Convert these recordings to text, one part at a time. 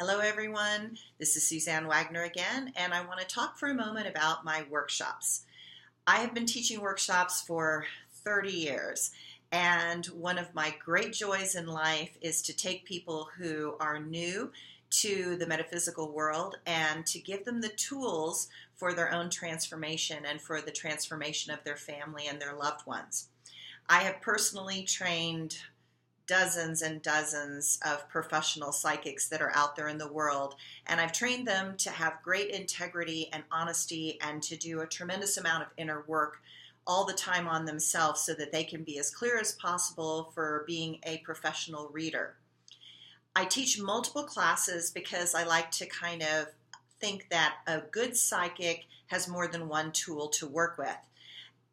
Hello everyone, this is Suzanne Wagner again, and I want to talk for a moment about my workshops. I have been teaching workshops for 30 years, and one of my great joys in life is to take people who are new to the metaphysical world and to give them the tools for their own transformation and for the transformation of their family and their loved ones. I have personally trained dozens and dozens of professional psychics that are out there in the world, and I've trained them to have great integrity and honesty and to do a tremendous amount of inner work all the time on themselves so that they can be as clear as possible for being a professional reader. I teach multiple classes because I like to kind of think that a good psychic has more than one tool to work with.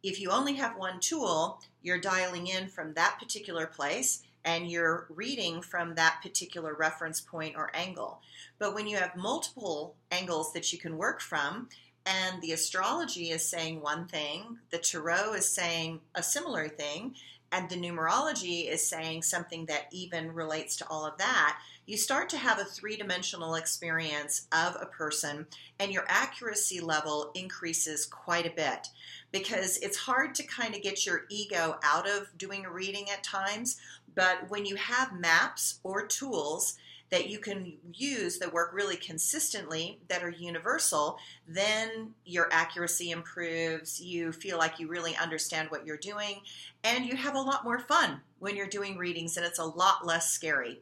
If you only have one tool, you're dialing in from that particular place and you're reading from that particular reference point or angle. But when you have multiple angles that you can work from, and the astrology is saying one thing, the tarot is saying a similar thing, and the numerology is saying something that even relates to all of that, you start to have a three-dimensional experience of a person, and your accuracy level increases quite a bit, because it's hard to kind of get your ego out of doing a reading at times. But when you have maps or tools that you can use that work really consistently, that are universal, then your accuracy improves, you feel like you really understand what you're doing, and you have a lot more fun when you're doing readings, and it's a lot less scary.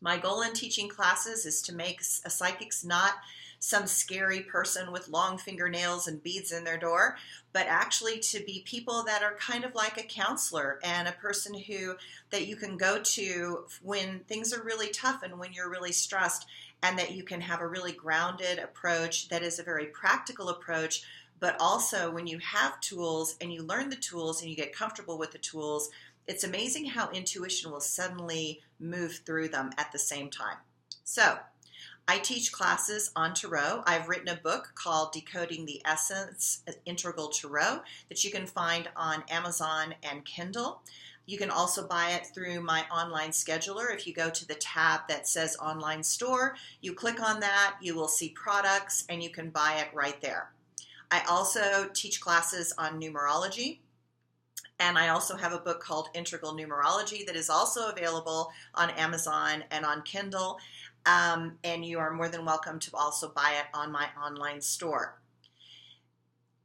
My goal in teaching classes is to make psychics not some scary person with long fingernails and beads in their door, but actually to be people that are kind of like a counselor and a person that you can go to when things are really tough and when you're really stressed, and that you can have a really grounded approach that is a very practical approach. But also when you have tools and you learn the tools and you get comfortable with the tools, it's amazing how intuition will suddenly move through them at the same time. So I teach classes on tarot. I've written a book called Decoding the Essence Integral Tarot that you can find on Amazon and Kindle. You can also buy it through my online scheduler. If you go to the tab that says Online Store, you click on that, you will see products, and you can buy it right there. I also teach classes on numerology. And I also have a book called Integral Numerology that is also available on Amazon and on Kindle. And you are more than welcome to also buy it on my online store.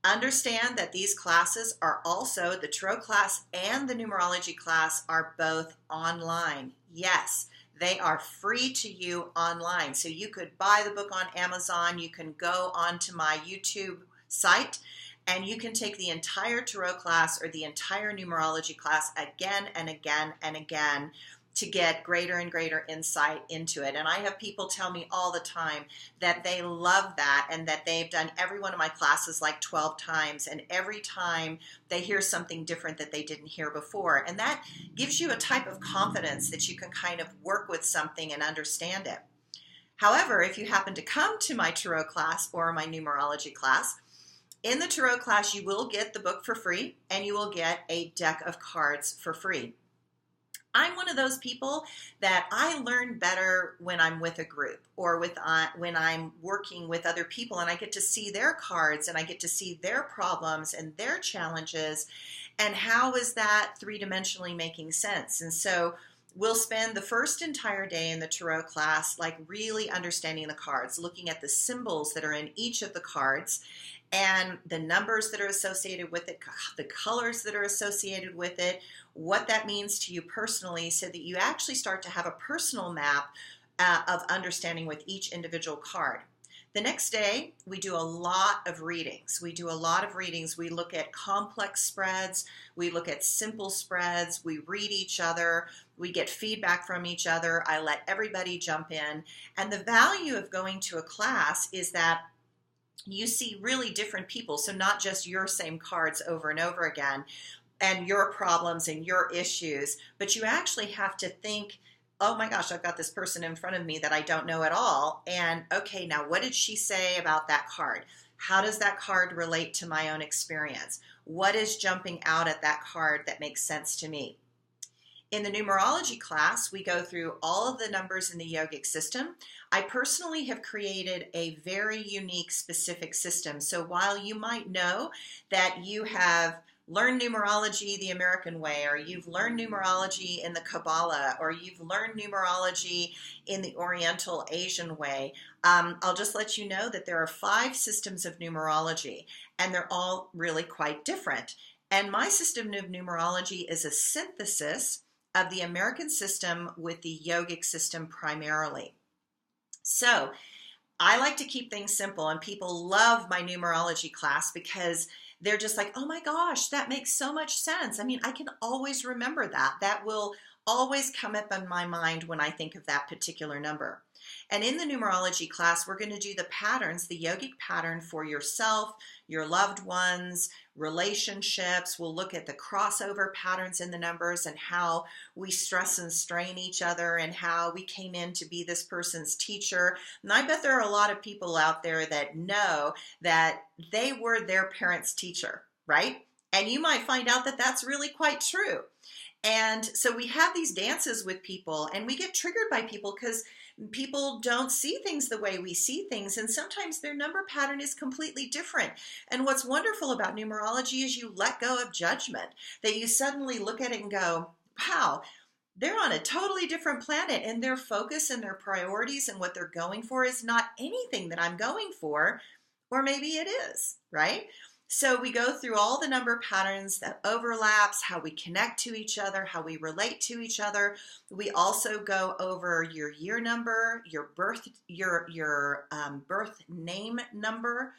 Understand that these classes are also, the tarot class and the numerology class are both online. Yes, they are free to you online. So you could buy the book on Amazon, you can go onto my YouTube site, and you can take the entire tarot class or the entire numerology class again and again and again to get greater and greater insight into it. And I have people tell me all the time that they love that and that they've done every one of my classes like 12 times, and every time they hear something different that they didn't hear before. And that gives you a type of confidence that you can kind of work with something and understand it. However, if you happen to come to my tarot class or my numerology class, in the tarot class you will get the book for free and you will get a deck of cards for free. I'm one of those people that I learn better when I'm with a group or when I'm working with other people, and I get to see their cards and I get to see their problems and their challenges, and how is that three-dimensionally making sense. And so we'll spend the first entire day in the tarot class like really understanding the cards, looking at the symbols that are in each of the cards and the numbers that are associated with it, the colors that are associated with it, what that means to you personally, so that you actually start to have a personal map of understanding with each individual card. The next day, we do a lot of readings. We look at complex spreads. We look at simple spreads. We read each other. We get feedback from each other. I let everybody jump in. And the value of going to a class is that you see really different people. So not just your same cards over and over again and your problems and your issues, but you actually have to think, oh my gosh, I've got this person in front of me that I don't know at all. And okay, now what did she say about that card? How does that card relate to my own experience? What is jumping out at that card that makes sense to me? In the numerology class, we go through all of the numbers in the yogic system. I personally have created a very unique, specific system. So while you might know that you have learned numerology the American way, or you've learned numerology in the Kabbalah, or you've learned numerology in the Oriental Asian way, I'll just let you know that there are 5 systems of numerology, and they're all really quite different. And my system of numerology is a synthesis of the American system with the yogic system primarily. So I like to keep things simple, and people love my numerology class because they're just like, oh my gosh, that makes so much sense. I mean, I can always remember that. That will always come up in my mind when I think of that particular number. And in the numerology class, we're going to do the patterns, the yogic pattern for yourself, your loved ones, relationships. We'll look at the crossover patterns in the numbers and how we stress and strain each other and how we came in to be this person's teacher. And I bet there are a lot of people out there that know that they were their parents' teacher, right? And you might find out that that's really quite true. And so we have these dances with people, and we get triggered by people because people don't see things the way we see things, and sometimes their number pattern is completely different. And what's wonderful about numerology is you let go of judgment, that you suddenly look at it and go, wow, they're on a totally different planet, and their focus and their priorities and what they're going for is not anything that I'm going for, or maybe it is, right? So we go through all the number patterns, that overlaps, how we connect to each other, how we relate to each other. We also go over your year number, your birth name number,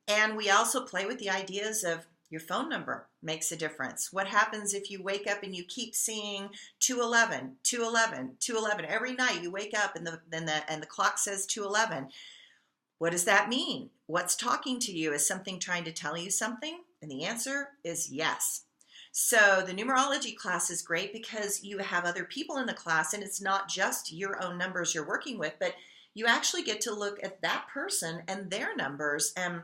and we also play with the ideas of your phone number makes a difference. What happens if you wake up and you keep seeing 211, 211, 211 every night? You wake up and the clock says 211. What does that mean? What's talking to you? Is something trying to tell you something? And the answer is yes. So the numerology class is great because you have other people in the class, and it's not just your own numbers you're working with, but you actually get to look at that person and their numbers, and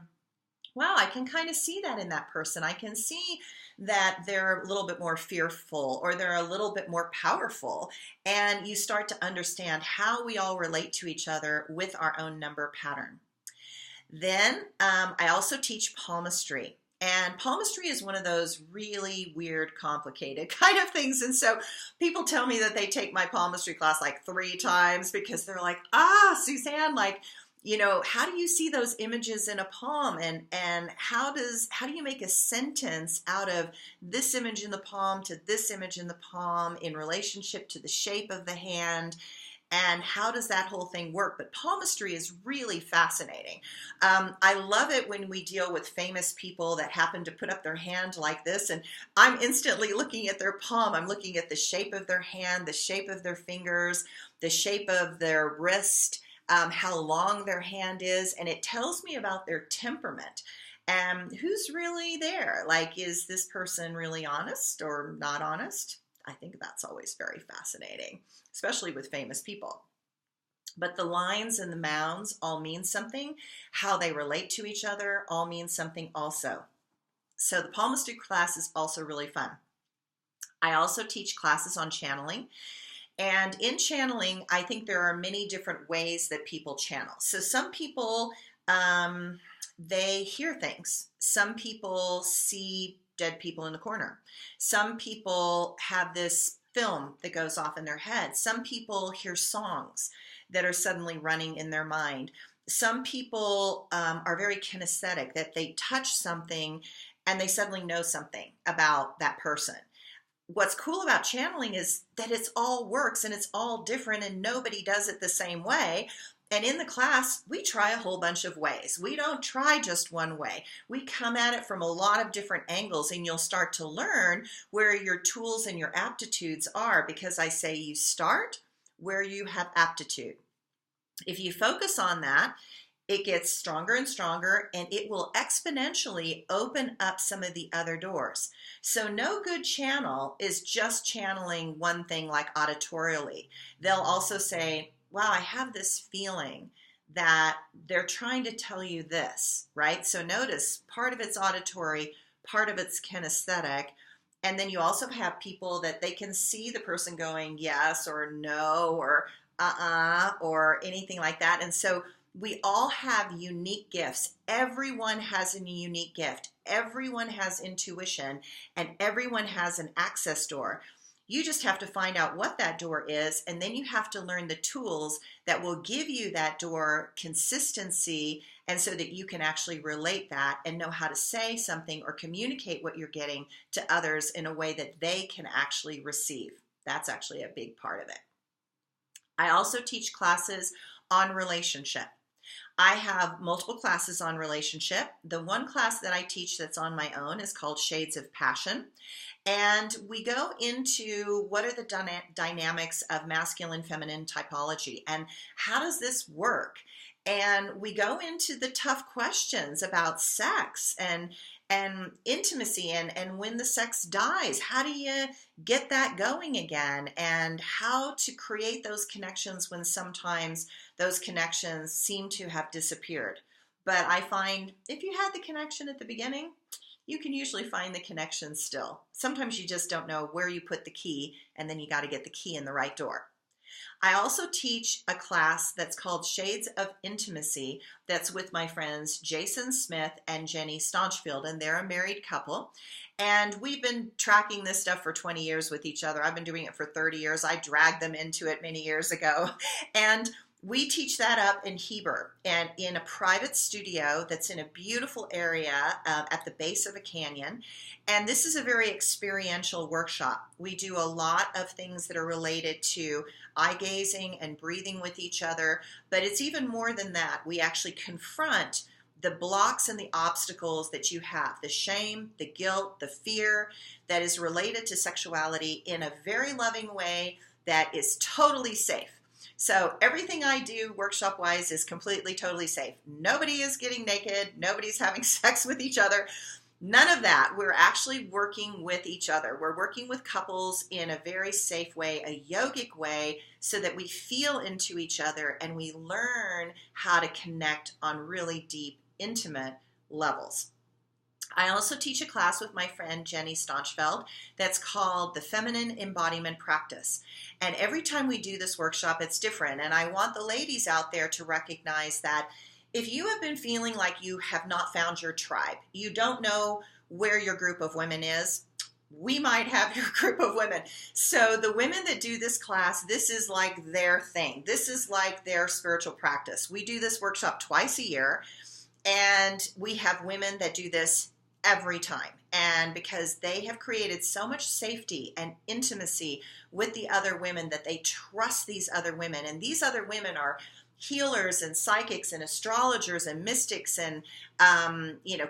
wow, I can kind of see that in that person. I can see that they're a little bit more fearful, or they're a little bit more powerful. And you start to understand how we all relate to each other with our own number pattern. Then I also teach palmistry. And palmistry is one of those really weird, complicated kind of things. And so people tell me that they take my palmistry class like 3 times because they're like, Suzanne, like, you know, how do you see those images in a palm, and how do you make a sentence out of this image in the palm to this image in the palm in relationship to the shape of the hand, and how does that whole thing work? But palmistry is really fascinating. I love it when we deal with famous people that happen to put up their hand like this, and I'm instantly looking at their palm. I'm looking at the shape of their hand, the shape of their fingers, the shape of their wrist, how long their hand is, and it tells me about their temperament and who's really there. Like, is this person really honest or not honest? I think that's always very fascinating, especially with famous people. But the lines and the mounds all mean something. How they relate to each other all means something also. So the palmistry class is also really fun. I also teach classes on channeling. And in channeling, I think there are many different ways that people channel. So some people, they hear things. Some people see dead people in the corner. Some people have this film that goes off in their head. Some people hear songs that are suddenly running in their mind. Some people are very kinesthetic, that they touch something and they suddenly know something about that person. What's cool about channeling is that it's all works and it's all different, and nobody does it the same way. And in the class, we try a whole bunch of ways. We don't try just one way. We come at it from a lot of different angles, and you'll start to learn where your tools and your aptitudes are, because I say you start where you have aptitude. If you focus on that, it gets stronger and stronger, and it will exponentially open up some of the other doors. So no good channel is just channeling one thing like auditorially. They'll also say, wow, I have this feeling that they're trying to tell you this, right? So notice part of it's auditory, part of it's kinesthetic, And then you also have people that they can see the person going yes or no or or anything like that. And so we all have unique gifts. Everyone has a unique gift. Everyone has intuition, and everyone has an access door. You just have to find out what that door is, and then you have to learn the tools that will give you that door consistency, and so that you can actually relate that and know how to say something or communicate what you're getting to others in a way that they can actually receive. That's actually a big part of it. I also teach classes on relationship. I have multiple classes on relationship. The one class that I teach that's on my own is called Shades of Passion. And we go into what are the dynamics of masculine, feminine typology, and how does this work? And we go into the tough questions about sex and intimacy and when the sex dies, how do you get that going again, and how to create those connections when sometimes those connections seem to have disappeared. But I find if you had the connection at the beginning, you can usually find the connection still. Sometimes you just don't know where you put the key, and then you got to get the key in the right door. I also teach a class that's called Shades of Intimacy that's with my friends Jason Smith and Jenny Staunchfield, and they're a married couple. And we've been tracking this stuff for 20 years with each other. I've been doing it for 30 years. I dragged them into it many years ago. And we teach that up in Heber and in a private studio that's in a beautiful area at the base of a canyon. And this is a very experiential workshop. We do a lot of things that are related to eye gazing and breathing with each other, but it's even more than that. We actually confront the blocks and the obstacles that you have, the shame, the guilt, the fear that is related to sexuality in a very loving way that is totally safe. So everything I do workshop-wise is completely, totally safe. Nobody is getting naked. Nobody's having sex with each other. None of that. We're actually working with each other. We're working with couples in a very safe way, a yogic way, so that we feel into each other and we learn how to connect on really deep, intimate levels. I also teach a class with my friend Jenny Staunchfield that's called the Feminine Embodiment Practice. And every time we do this workshop, it's different. And I want the ladies out there to recognize that if you have been feeling like you have not found your tribe, you don't know where your group of women is, we might have your group of women. So the women that do this class, this is like their thing. This is like their spiritual practice. We do this workshop twice a year, and we have women that do this every time. And because they have created so much safety and intimacy with the other women that they trust these other women. And these other women are healers and psychics and astrologers and mystics and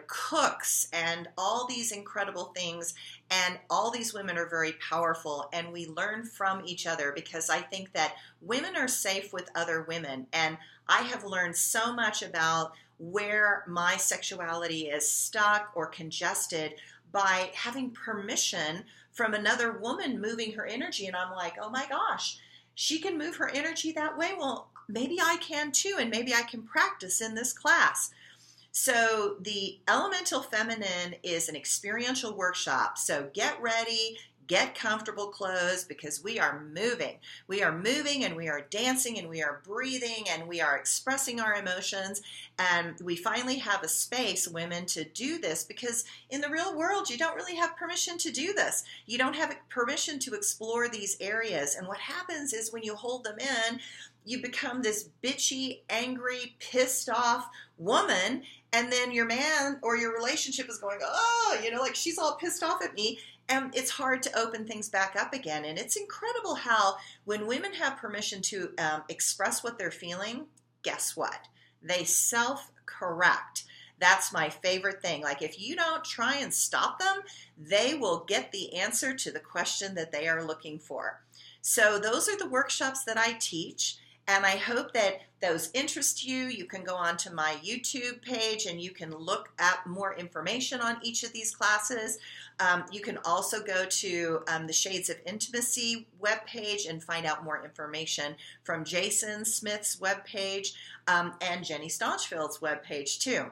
cooks and all these incredible things. And all these women are very powerful, and we learn from each other because I think that women are safe with other women. And I have learned so much about where my sexuality is stuck or congested by having permission from another woman moving her energy. And I'm like, oh my gosh, she can move her energy that way. Well, maybe I can too, and maybe I can practice in this class. So the Elemental Feminine is an experiential workshop. So get ready, get comfortable clothes, because we are moving. We are moving and we are dancing and we are breathing and we are expressing our emotions. And we finally have a space, women, to do this, because in the real world, you don't really have permission to do this. You don't have permission to explore these areas. And what happens is when you hold them in, you become this bitchy, angry, pissed off woman. And then your man or your relationship is going, oh, like she's all pissed off at me. And it's hard to open things back up again. And it's incredible how when women have permission to express what they're feeling, guess what? They self-correct. That's my favorite thing. Like if you don't try and stop them, they will get the answer to the question that they are looking for. So those are the workshops that I teach. And I hope that those interest you. You can go on to my YouTube page and you can look at more information on each of these classes. You can also go to the Shades of Intimacy webpage and find out more information from Jason Smith's webpage and Jenny Staunchfield's webpage too.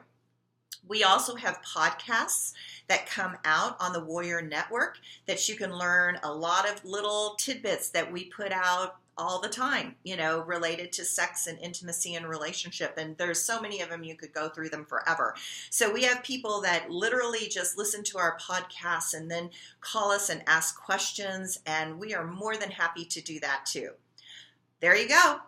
We also have podcasts that come out on the Warrior Network that you can learn a lot of little tidbits that we put out all the time, related to sex and intimacy and relationship. And there's so many of them, you could go through them forever. So we have people that literally just listen to our podcasts and then call us and ask questions. And we are more than happy to do that too. There you go.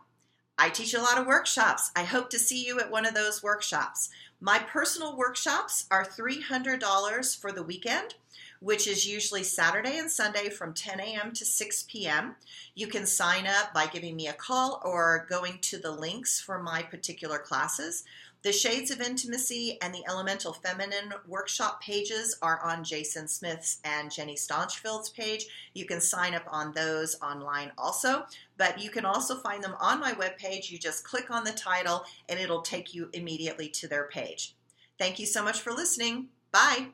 I teach a lot of workshops. I hope to see you at one of those workshops. My personal workshops are $300 for the weekend, which is usually Saturday and Sunday from 10 a.m. to 6 p.m. You can sign up by giving me a call or going to the links for my particular classes. The Shades of Intimacy and the Elemental Feminine workshop pages are on Jason Smith's and Jenny Staunchfield's page. You can sign up on those online also, but you can also find them on my webpage. You just click on the title and it'll take you immediately to their page. Thank you so much for listening. Bye.